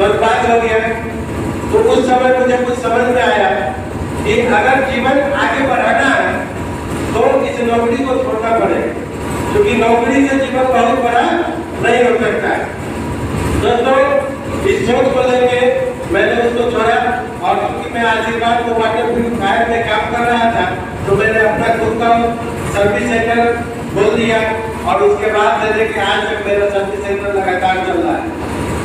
स्वर्गवास हो गया। तो उस समय मुझे कुछ समझ में आया कि अगर जीवन आगे बढ़ाना है तो इस नौकरी को छोड़ना पड़ेगा, क्योंकि नौकरी से जीवन बहुत बड़ा नहीं हो सकता है। दोस्तों, इस सोच को लेके मैंने उसको छोड़ा, और क्योंकि मैं आशीर्वाद को वाटर प्यूरिफायर में काम कर रहा था तो मैंने अपना खुद का सर्विस सेंटर खोल दिया, और उसके बाद से लेके आज तक मेरा सर्विस सेंटर लगातार चल रहा है।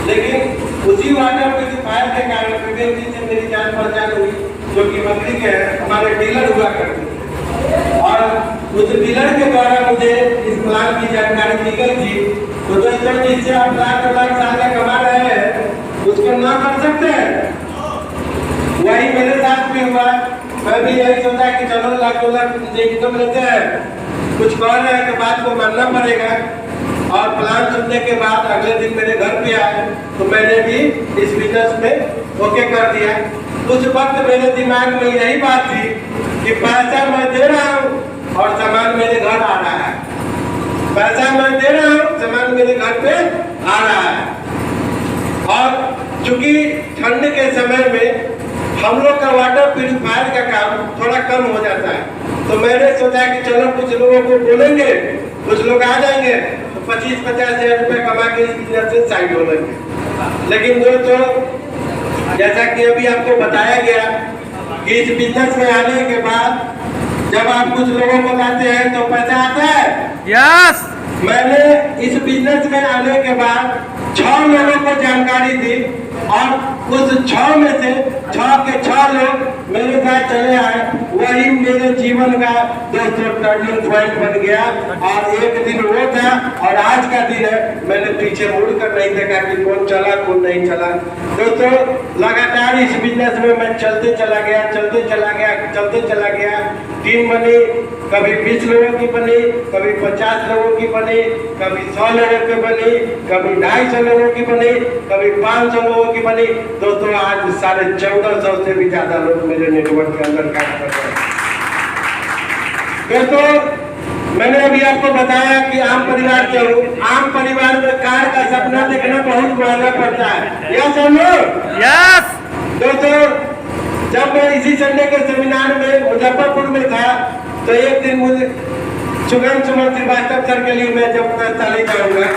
लेकिन उसी वाटर प्यूरिफायर के कारण विवेक जी से मेरी जान पहचान हुई, जो कि मंत्री के हमारे डीलर हुआ करते थे, और उस डीलर के द्वारा मुझे इस प्लान की जानकारी दी गई थी। तो दोस्तों, जिससे आप लाख साल कमा रहे हैं उसको ना कर सकते हैं, वही मेरे साथ भी हुआ। मैं भी यही सोचा कि चलो लाख इनकम लेते हैं, कुछ कह रहे हैं कि बात को मानना पड़ेगा। और प्लान सुनने के बाद अगले दिन मेरे घर पे आए तो मैंने भी इस बिजनेस में ओके कर दिया। उस वक्त मेरे दिमाग में यही बात थी कि पैसा मैं दे रहा हूँ और सामान मेरे घर आ रहा है, पैसा मैं दे रहा हूँ, सामान मेरे घर पे आ रहा है। और चूंकि ठंड के समय में हम लोग का वाटर प्यूरिफायर का काम थोड़ा कम हो जाता है, तो मैंने सोचा कि चलो कुछ लोगों को बोलेंगे, कुछ लोग आ जाएंगे तो 25-50 हजार रुपए कमा के इस बिजनेस से साइड हो लेंगे। लेकिन दोस्तों, जैसा कि अभी आपको बताया गया कि इस बिजनेस में आने के बाद जब आप कुछ लोगों को लाते हैं तो पैसा आता है। यस, मैंने इस बिजनेस में आने के बाद 6 लोगों को जानकारी दी, और उस 6 में से 6 के 6 लोग मेरे साथ चले आए। वही मेरे जीवन का दोस्तों टर्निंग पॉइंट बन गया। और एक दिन वो था और आज का दिन है, मैंने पीछे मुड़ कर नहीं देखा कि कौन चला कौन नहीं चला। दोस्तों, लगातार इस बिजनेस में मैं चलते चला गया, चलते चला गया, चलते चला गया। टीम बनी, कभी 20 लोगों की बनी, कभी 50 लोगों की बनी, कभी 100 लोगों की बनी, कभी 250 लोगों की बनी, कभी 500 लोगों की बनी। दोस्तों, आज 1450 से भी ज्यादा लोग मेरे नेटवर्क के अंदर काम कर रहे हैं। दोस्तों, मैंने अभी आपको बताया कि आम परिवार से हूँ। आम परिवार में कार का सपना देखना बहुत महंगा पड़ता है। यस और नो? यस। दोस्तों, जब मैं इसी संडे के सेमिनार में मुजफ्फरपुर में था तो एक दिन मुझे सुमन श्रीवास्तव सर के लिए मैं जब ताली जाऊंगा,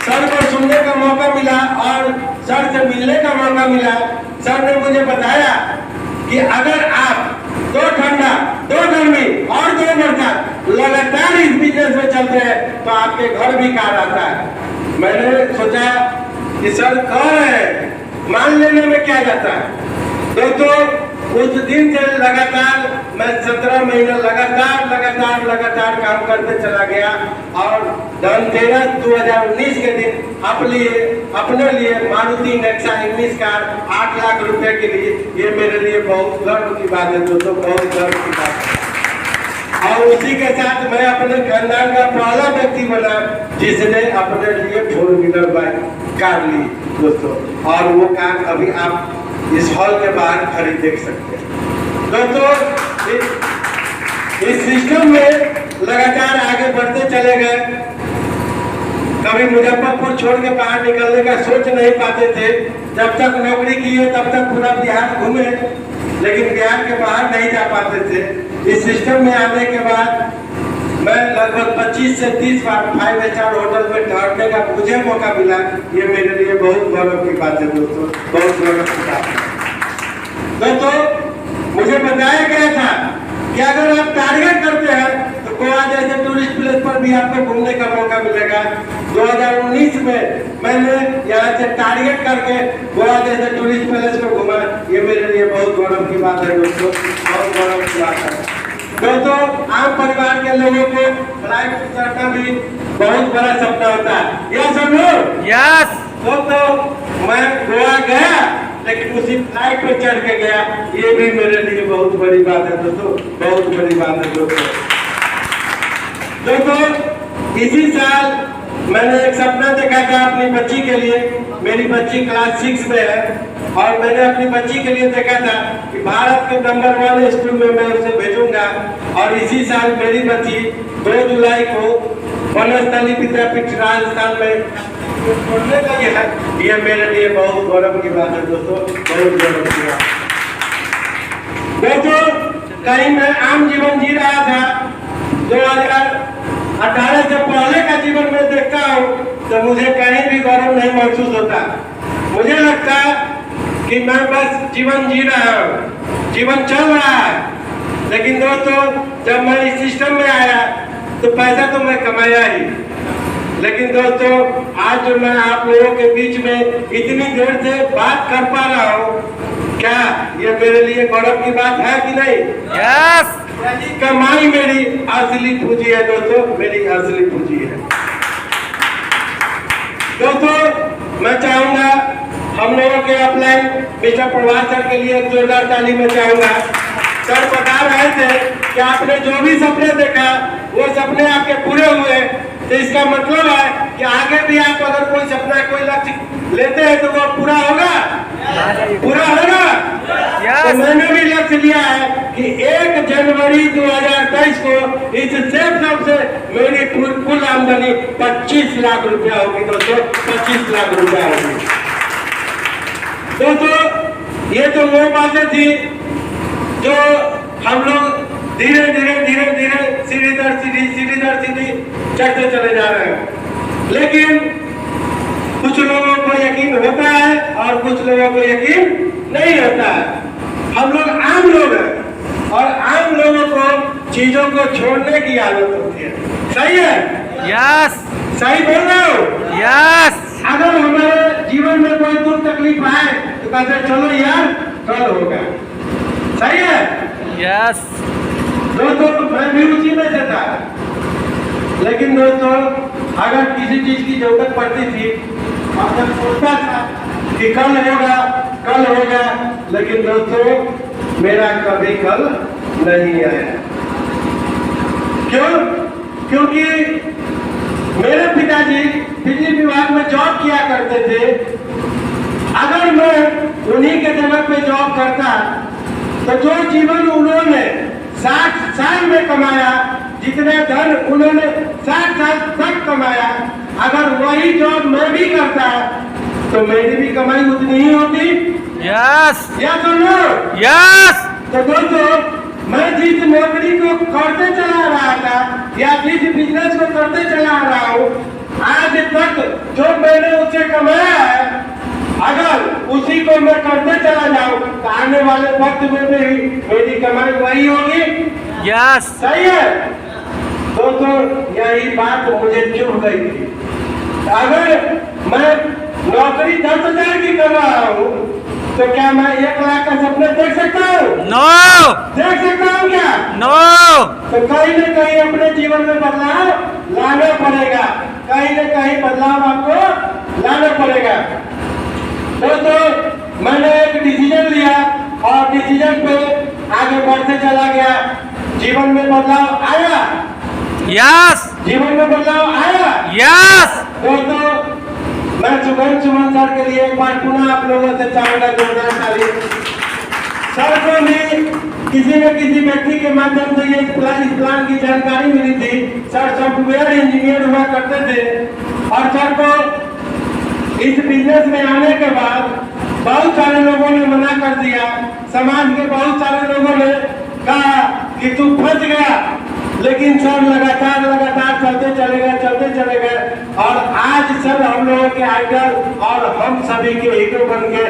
सर को सुनने का मौका मिला और सर से मिलने का मौका मिला। सर ने मुझे बताया कि अगर आप 2 ठंडा, 2 गर्मी और 2 बरसात लगातार इस बिजनेस में चलते हैं तो आपके घर भी कार आता है। मैंने सोचा कि सर कह रहे हैं, मान लेने में क्या जाता है। दोस्तों, उस दिन से लगातार मैं 17 महीने लगातार काम करते चला गया, और धनतेरस 2019 के दिन अपने लिए मारुति नेक्सा 19 कार 8 लाख रुपए के लिए, ये मेरे लिए बहुत गर्व की बात है दोस्तों, बहुत गर्व की बात है। और उसी के साथ मैं अपने खानदान का पहला व्यक्ति बना जिसने अपने लिए 4 व्हीलर बाइक कार ली दोस्तों, और वो कार अभी आप इस हॉल के बाहर खड़ी देख सकते हैं। दोस्तों, इस सिस्टम में लगातार आगे बढ़ते चले गए। कभी मुजफ्फरपुर छोड़ के बाहर निकलने का सोच नहीं पाते थे। जब तक नौकरी किए तब तक पूरा बिहार घूमे, लेकिन बिहार के बाहर नहीं जा पाते थे। इस सिस्टम में आने के बाद मैं लगभग 25 से 30 बार 5 स्टार होटल में ठहरने का मुझे मौका मिला। ये मेरे लिए बहुत गौरव की बात है दोस्तों, बहुत गौरव की बात है। दोस्तों, मुझे बताया गया था कि अगर आप टारगेट करते हैं तो गोवा जैसे टूरिस्ट प्लेस पर भी आपको घूमने का मौका मिलेगा। 2019 में मैंने यहाँ से टारगेट करके गोवा जैसे टूरिस्ट प्लेस को घूमा। ये मेरे लिए बहुत गौरव की बात है दोस्तों, बहुत गौरव की बात है। दोस्तों, आम परिवार के लोगों को फ्लाइट से चढ़ना भी बहुत बड़ा सपना होता है। यस और नो? यस। दोस्तों, मैं गोवा गया लेकिन उसी फ्लाइट पे चढ़ के गया, ये भी मेरे लिए बहुत बड़ी बात है दोस्तों, बहुत बड़ी बात है दोस्तों। दोस्तों, इसी साल मैंने एक सपना देखा था अपनी बच्ची के लिए। मेरी बच्ची क्लास 6 में है, और मैंने अपनी बच्ची के लिए देखा था कि भारत के नंबर 1 स्कूल में मैं उसे भेजूंगा। और इसी साल मेरी बच्ची 2 जुलाई को वनस्थली विद्यापीठ राजस्थान में पढ़ने लगे हैं, ये मेरे लिए बहुत गौरव की बात है दोस्तों, बहुत गौरव की बात। दोस्तों कहीं मैं आम जीवन जी रहा था, 2018 से पहले का जीवन में देखता हूँ तो मुझे कहीं भी गौरव नहीं महसूस होता। मुझे लगता कि मैं बस जीवन जी रहा हूँ, जीवन चल रहा है। लेकिन दोस्तों जब मैं इस सिस्टम में आया तो पैसा तो मैं कमाया ही, लेकिन दोस्तों आज जो मैं आप लोगों के बीच में इतनी देर से बात कर पा रहा हूँ, क्या ये मेरे लिए गौरव की बात है कि नहीं? यस। यही कमाई मेरी असली पूंजी है दोस्तों, मेरी असली पूंजी है। दोस्तों मैं चाहूंगा हम लोगों के अपलाइन मिस्टर प्रभात सर के लिए एक जोरदार ताली में चाहूंगा। सर बता रहे थे कि आपने जो भी सपने देखा वो सपने आपके पूरे हुए, तो इसका मतलब है कि आगे भी आप अगर कोई सपना कोई लक्ष्य लेते हैं तो वो पूरा होगा, पूरा होगा। तो मैंने भी लक्ष्य लिया है कि 1 जनवरी 2023 को इस सेफ से मेरी कुल आमदनी 25 लाख रुपया होगी दोस्तों, 25 लाख रुपया होगी। दोस्तों ये तो वो बातें थी जो हम लोग धीरे धीरे सीढ़ी दर सीढ़ी चढ़ते चले जा रहे हैं। लेकिन कुछ लोगों को यकीन होता है और कुछ लोगों को यकीन नहीं होता है। हम लोग आम लोग हैं और आम लोगों को चीजों को छोड़ने की आदत होती है। सही है? यस। सही बोल रहा हूँ? यस। अगर हमारे जीवन में कोई दुख तकलीफ आए तो कहते चलो यार कल होगा। सही है? यस। दोस्तों मैं भी उसी में से था, लेकिन दोस्तों अगर किसी चीज की जरूरत पड़ती थी और जब सोचता था कि कल होगा, लेकिन दोस्तों मेरा कभी कल नहीं आया। क्यों? क्योंकि मेरे पिताजी बिजली विभाग में जॉब किया करते थे। अगर मैं उन्हीं के जगह पे जॉब करता तो जो जीवन उन्होंने 60 साल में कमाया, जितने धन उन्होंने 60 साल तक कमाया, अगर वही जॉब मैं भी करता तो मेरी भी कमाई उतनी ही होती। यस। या तो नो? यस। तो दोस्तों मैं जिस नौकरी को करते चला रहा था या जिस बिजनेस को करते चला रहा हूँ, आज तक जो मैंने उससे कमाया है, अगर उसी को मैं करते चला जाऊं तो आने वाले वक्त में भी मेरी कमाई वही होगी। यस। सही है? दोस्तों यही बात मुझे चुभ गई थी। अगर मैं नौकरी 10,000 की कर रहा हूँ तो क्या मैं 1 लाख का सपना देख सकता हूँ? नो। देख सकता हूँ क्या? नो। तो कहीं न कहीं अपने जीवन में बदलाव लाना पड़ेगा, कहीं न कहीं बदलाव आपको लाना पड़ेगा। दोस्तों मैंने एक डिसीजन लिया और डिसीजन पे आगे बढ़ते चला गया। जीवन में बदलाव आया। यस। जीवन में बदलाव आया। यस। दोस्तों मैं सुमन सर के लिए एक बार पुनः आप लोगों से चाहूंगा जोरदार ताली। सर को भी किसी न किसी व्यक्ति के माध्यम से ये प्लान की जानकारी मिली थी। सर सॉफ्टवेयर इंजीनियर हुआ करते थे और सर को इस बिजनेस में आने के बाद बहुत सारे लोगों ने मना कर दिया। समाज के बहुत सारे लोगों ने कहा कि तू फंस गया, लेकिन सर लगातार चलते चले गए और आज सर हम लोगों के आइडल और हम सभी के हीरो बन के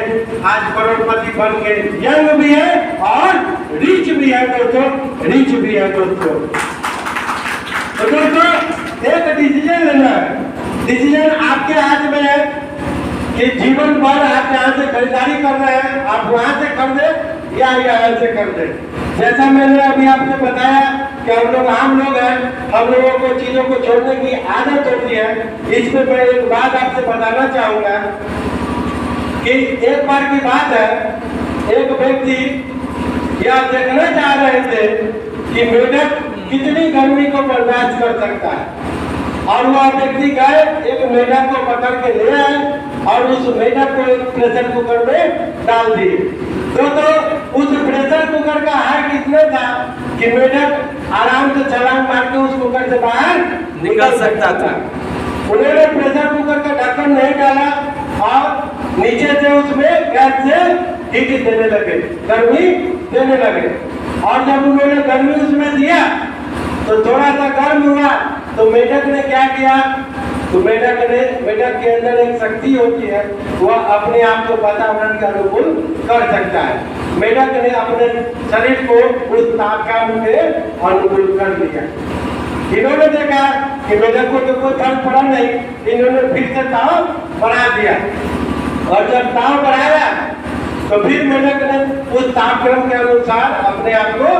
आज करोड़पति बन के यंग भी है और रिच भी है दोस्तों, रिच भी है दोस्तों। तो दोस्तों एक डिसीजन लेना है। डिसीजन आपके हाथ में है कि जीवन भर आप यहाँ से खरीदारी कर रहे हैं, आप वहां से कर दे या यहाँ से कर दे। जैसा मैंने अभी आपको बताया कि हम लोग आम लोग हैं, हम लोगों को चीजों को छोड़ने की आदत होती है। इसमें मैं एक बात आपसे बताना चाहूंगा कि एक बार की बात है, एक व्यक्ति यह देखना चाह रहे थे कि मेढक कितनी गर्मी को बर्दाश्त कर सकता है और वह व्यक्ति गए एक मेढक को पकड़ के ले आए और उस मेढक को एक प्रेशर कुकर में डाल दिए। तो उस प्रेशर कुकर का हाइट इतना था कि मेढक आराम से छलांग मार के उस कुकर से बाहर निकल सकता था। उन्होंने प्रेशर कुकर का ढक्कन नहीं डाला और नीचे से उसमें गैस से हीट देने लगे, गर्मी देने लगे। और जब उन्होंने गर्मी उसमें दिया तो थोड़ा सा गर्म हुआ तो मेढक ने क्या किया, तो मेढक के अंदर एक शक्ति होती है, वह अपने आप को वातावरण के अनुकूल कर सकता है। मेढक ने अपने शरीर को उस तापमान के अनुकूल कर लिया। इन्होंने देखा कि मेढक को तो कोई फर्क पड़ा नहीं, इन्होंने फिर से ताव बढ़ा दिया और जब ताव बढ़ाया तो फिर मेढक ने उस तापक्रम के अनुसार अपने आप को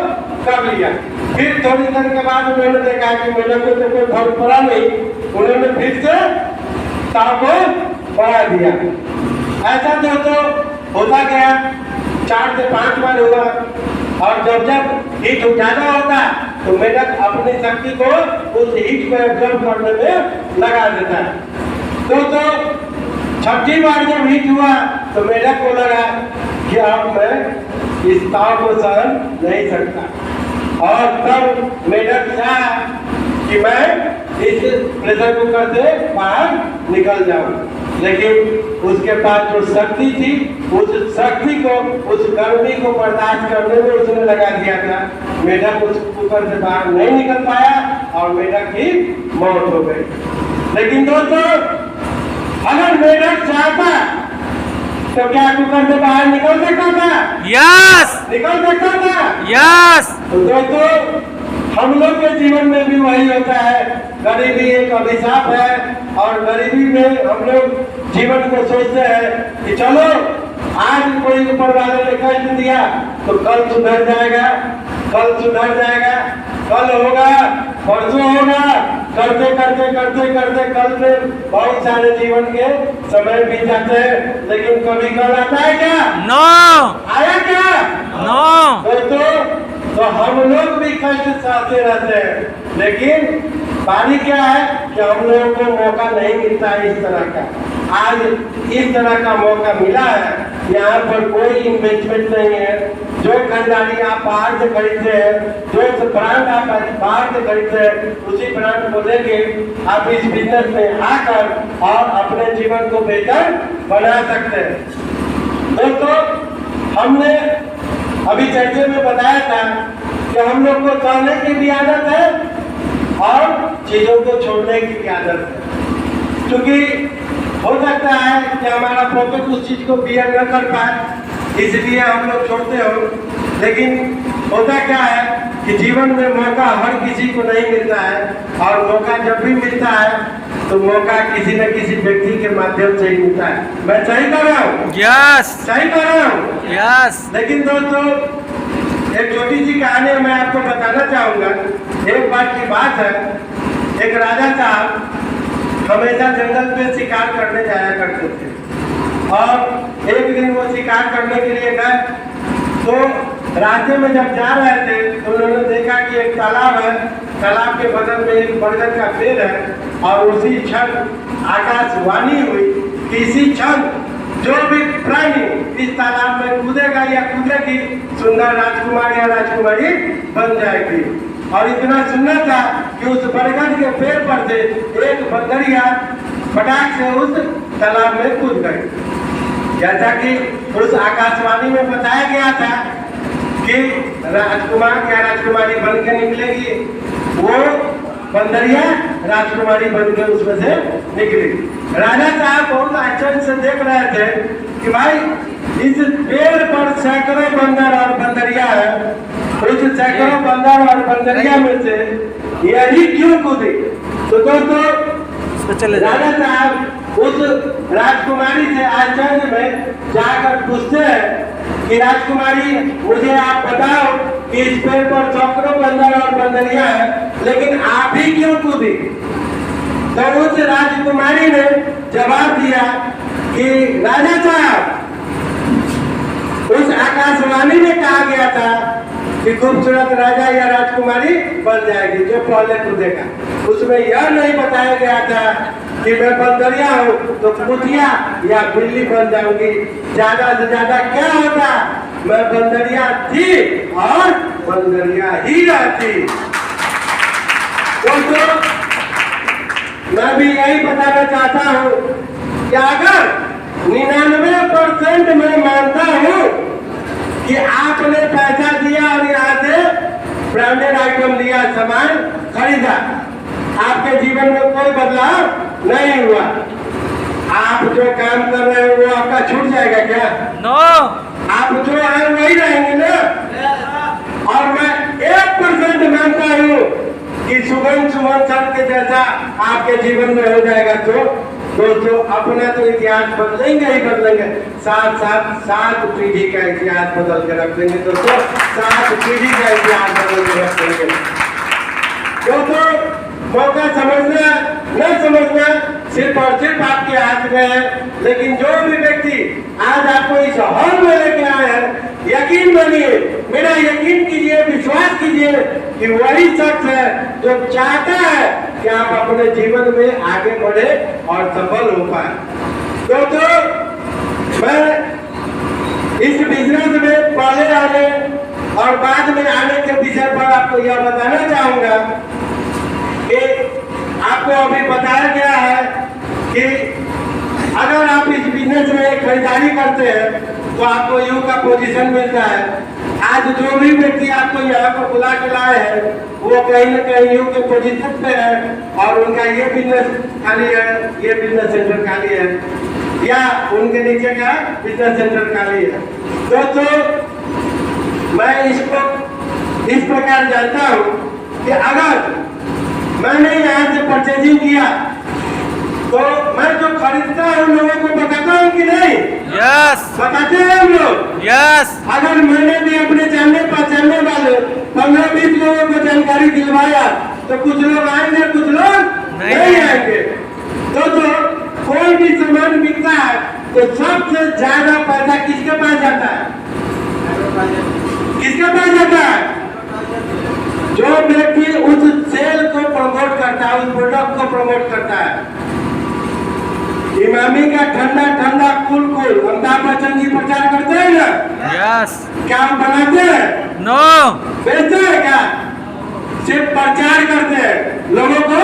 कर लिया। फिर थोड़ी देर के बाद उन्होंने देखा कि मेढक को तो कोई फर्क पड़ा नहीं, उन्होंने फिर से ताव को बढ़ा दिया। ऐसा तो होता गया, 4 से 5 बार हुआ और जब हीट ज्यादा होता तो मेढक अपनी शक्ति को उस हीट को एब्जॉर्ब करने में लगा देता है। तो 6ठी बार जब हीट हुआ तो मेढक को लगा कि अब मैं इस ताव को सहन नहीं सकता और तब मेढक चाहा कि मैं इस प्रेशर कुकर से बाहर निकल जाऊं, लेकिन उसके पास जो शक्ति थी उस शक्ति को, उस गर्मी को बर्दाश्त करने में उसने लगा दिया था। मेढक उस कुकर से बाहर नहीं निकल पाया और मेढक की मौत हो गई। लेकिन दोस्तों, अगर मेढक चाहता तो क्या कुकर से बाहर निकल सकता था? यस निकल सकता था? यस। तो दोस्तों, हम लोग के जीवन में भी वही होता है। गरीबी एक अभिशाप है और गरीबी में हम लोग जीवन को सोचते हैं कि चलो आज कोई ऊपर वाले ने कष्ट दिया तो कल सुधर जाएगा, कल सुधर जाएगा, कल होगा, परसों होगा, करते करते करते करते कल से बहुत सारे जीवन के समय बीत जाते हैं, लेकिन कभी कल आता है क्या? नो। आया क्या? नो। दोस्तों, तो हम लोग भी कष्ट सहते रहते हैं, लेकिन बारी क्या है कि हम लोगों को मौका नहीं मिलता है इस तरह का। आज इस तरह का मौका मिला है, यहाँ पर कोई इन्वेस्टमेंट नहीं है। जो खरीदारी आप बाहर से खरीदते हैं, जो ब्रांड आप बाहर से खरीदते हैं, उसी ब्रांड को लेके आप इस बिजनेस में आकर और अपने जीवन को बेहतर बना सकते हैं। दोस्तों, हमने अभी चर्चे में बताया था कि हम लोग को सहने की भी आदत है और चीजों को छोड़ने की भी आदत है। क्योंकि हो सकता है कि हमारा पॉकेट उस चीज को बियर न कर पाए, इसलिए हम लोग छोड़ते हो। लेकिन होता क्या है कि जीवन में मौका हर किसी को नहीं मिलता है और मौका जब भी मिलता है तो मौका किसी न किसी व्यक्ति के माध्यम से ही मिलता है। मैं सही कर रहा हूँ? यस सही कर रहा हूँ? यस। लेकिन दोस्तों, एक छोटी सी कहानी मैं आपको बताना चाहूंगा। एक बार की बात है, एक राजा साहब हमेशा जंगल पे शिकार करने जाया करते थे और एक दिन वो शिकार करने के लिए गए तो रास्ते में जब जा रहे थे तो उन्होंने देखा कि एक तालाब है, तालाब के बगल में एक बरगद का पेड़ है और उसी क्षण आकाशवाणी हुई कि इसी क्षण जो भी प्राणी इस तालाब में कूदेगा या कूदेगी सुंदर राजकुमार या राजकुमारी बन जाएगी। और इतना सुंदर था कि उस बरगद के पेड़ पर से एक बंदरिया फटाक से उस तालाब में कूद गई। जैसा कि उस आकाशवाणी में बताया गया था कि राजकुमार या राजकुमारी बन के निकलेगी, वो बंदरिया राजकुमारी बन के उसमें से निकली। राजा साहब बहुत आश्चर्य से देख रहे थे कि भाई इस पेड़ पर सैकड़ों बंदर और बंदरिया है, उस सैकड़ों बंदर और बंदरिया में से यही क्यों कूदी? तो दोस्तों, राजा साहब उस राजकुमारी से आश्चर्य में जाकर पूछते हैं कि राजकुमारी, मुझे आप बताओ कि इस पेड़ पर सैकड़ों बंदर और बंदरिया है, लेकिन आप ही क्यों कूदी? तो उस राजकुमारी ने जवाब दिया कि राजा साहब, उस आकाशवाणी में कहा गया था कि खूबसूरत राजा या राजकुमारी बन जाएगी जो पहले कूदेगा। उसमें यह नहीं बताया गया था कि मैं बंदरिया हूँ तो कुतिया या बिल्ली बन जाऊंगी। ज्यादा से ज्यादा क्या होता, मैं बंदरिया थी और बंदरिया ही रहती। दोस्तों, मैं भी यही बताना चाहता हूँ कि अगर 99% मैं मानता हूँ कि आपने पैसा दिया और यहाँ से ब्रांडेड आइटम लिया, सामान खरीदा, आपके जीवन में कोई बदलाव नहीं हुआ। आप जो काम कर रहे हो वो आपका छूट जाएगा क्या? नो। आप जो है वही रहेंगे ना। और मैं 1% मानता हूँ कि सुमन सर के जैसा आपके जीवन में हो जाएगा तो दोस्तों अपना तो इतिहास बदलेंगे ही बदलेंगे, सात पीढ़ी का इतिहास बदल के रख देंगे दोस्तों, 7 पीढ़ी का इतिहास बदल के रख देंगे दोस्तों। मौका समझना न समझना सिर्फ और सिर्फ आपके हाथ में है, लेकिन जो भी व्यक्ति आज आपको इस हॉल में लेके आए हैं, यकीन मानिए, मेरा यकीन कीजिए, विश्वास कीजिए कि वही शख्स है जो चाहता है कि आप अपने जीवन में आगे बढ़े और सफल हो पाए। दोस्तों मैं इस बिजनेस में पहले आने और बाद में आने के विषय पर आपको यह बताना चाहूंगा कि आपको अभी बताया गया है कि अगर आप इस बिजनेस में खरीदारी करते हैं तो आपको यू का पोजीशन मिलता है। आज जो भी व्यक्ति आपको यहाँ पर बुला के लाए हैं वो कहीं न कहीं यू के पोजीशन पे है और उनका ये बिजनेस खाली है, ये बिजनेस सेंटर खाली है या उनके नीचे का बिजनेस सेंटर खाली है। दोस्तों मैं इसको इस प्रकार जानता हूँ कि अगर मैंने यहाँ से परचेजिंग किया तो मैं जो खरीदता हूँ लोगों को बताता हूँ कि नहीं? यस। बताते हैं हम लोग। यस। अगर मैंने भी अपने जानने पहचानने वाले 15-20 लोगों को जानकारी दिलवाया तो कुछ लोग आएंगे, कुछ लोग नहीं आएंगे। तो कोई भी सामान बिकता है तो सबसे ज्यादा पैसा किसके पास जाता है? किसके पास जाता है? जो व्यक्ति उस सेल को प्रमोट करता है, उस प्रोडक्ट को प्रमोट करता है। इमामी का ठंडा ठंडा कूल अमिताभ बच्चन जी प्रचार करते हैं ना? यस। क्या हम बनाते हैं? नो। बेचते हैं क्या? सिर्फ प्रचार करते हैं, लोगों को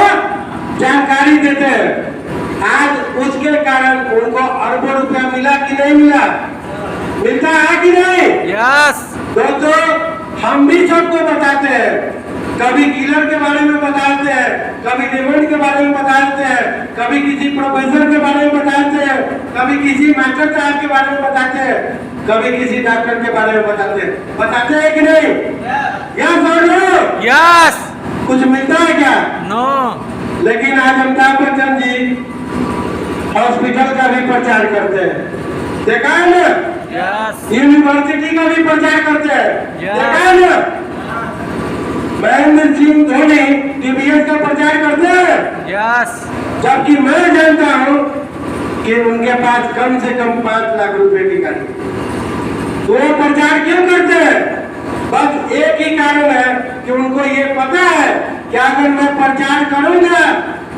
जानकारी देते हैं। आज उसके कारण उनको अरबों रुपया मिला कि नहीं मिला? मिलता है कि नहीं? यस। दोस्तों हम भी सबको बताते हैं, कभी किलर के बारे में बताते हैं, कभी डिमांड के बारे में बताते हैं, कभी किसी प्रोफेसर के बारे में बताते हैं, कभी किसी मास्टर साहब के बारे में बताते हैं, कभी किसी डॉक्टर के बारे में बताते हैं कि नहीं? यस और नो? यस। कुछ मिलता है क्या? नो। लेकिन आज अमिताभ बच्चन जी हॉस्पिटल का भी प्रचार करते हैं, देखा है ना? यस। यूनिवर्सिटी का भी प्रचार करते हैं, देखा है ना? महेंद्र सिंह धोनी टीवीएस का प्रचार करते हैं। यस। जबकि मैं जानता हूँ कि उनके पास कम से कम 5 लाख रुपए की गाड़ी, तो वो प्रचार क्यों करते हैं? बस एक ही कारण है कि उनको ये पता है कि अगर मैं प्रचार करूंगा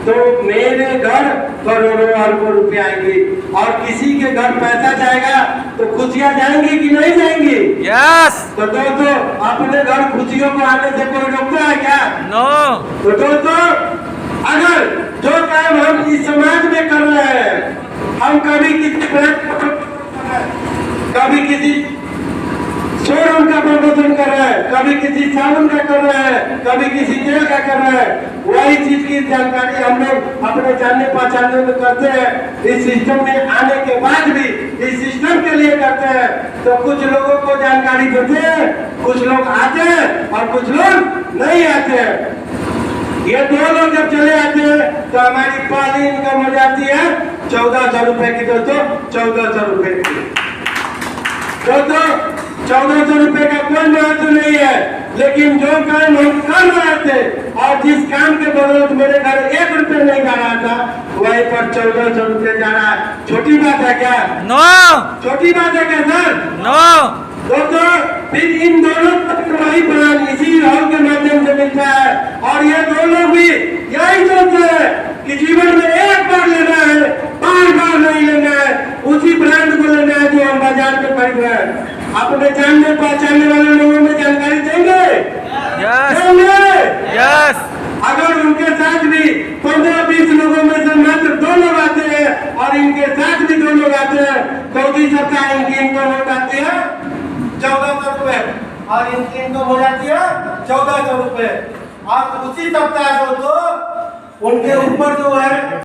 तो मेरे घर करोड़ों अरबों रुपए आएंगे और किसी के घर पैसा जाएगा तो खुशियां जाएंगी कि नहीं जाएंगी? यस। तो दोस्तों अपने घर खुशियों को आने से कोई रोकता है क्या? नो। तो दोस्तों अगर जो काम हम इस समाज में कर रहे हैं, हम कभी किसी शोरूम का प्रमोशन कर रहे हैं, कभी किसी साबुन का कर रहे हैं, कभी किसी तेल का कर रहे हैं, वही चीज की जानकारी हम लोग अपने जानने पहचानने में करते हैं। इस सिस्टम में आने के बाद भी इस सिस्टम के लिए करते हैं तो कुछ लोगों को जानकारी देते हैं, कुछ लोग आते हैं और कुछ लोग नहीं आते हैं। ये 2 लोग जब चले आते हैं तो हमारी पहली इनकम हो जाती है 1400 रुपए की। दोस्तों 1400 रुपए की, दोस्तों 1400 रुपए का कोई महत्व नहीं है, लेकिन जो काम हम कर रहे थे और जिस काम के बदौलत मेरे घर 1 रुपए नहीं जा रहा था, वहीं पर 1400 रुपए जा रहा है। छोटी बात है क्या? नो। छोटी बात है क्या सर? नो। दोस्तों फिर इन दोनों का वही प्लान इसी हॉल के माध्यम से मिलता है और ये 2 लोग भी यही सोचते हैं कि जीवन में एक बार लेना है, बार-बार नहीं लेना है, उसी ब्रांड को लेना है जो हम बाजार में खरीद रहे हैं। अपने जानने पहचानने वाले लोगों में जानकारी देंगे? यस। यस। अगर उनके साथ भी 15-20 लोगों में से मात्र 2 लोग आते हैं और इनके साथ भी 2 लोग आते हैं तो उसी सप्ताह इनकी इनकम हो जाती है 1400 रुपए और इनकी इनकम हो जाती है 1400 रुपए। और उसी सप्ताह को तो उनके ऊपर जो है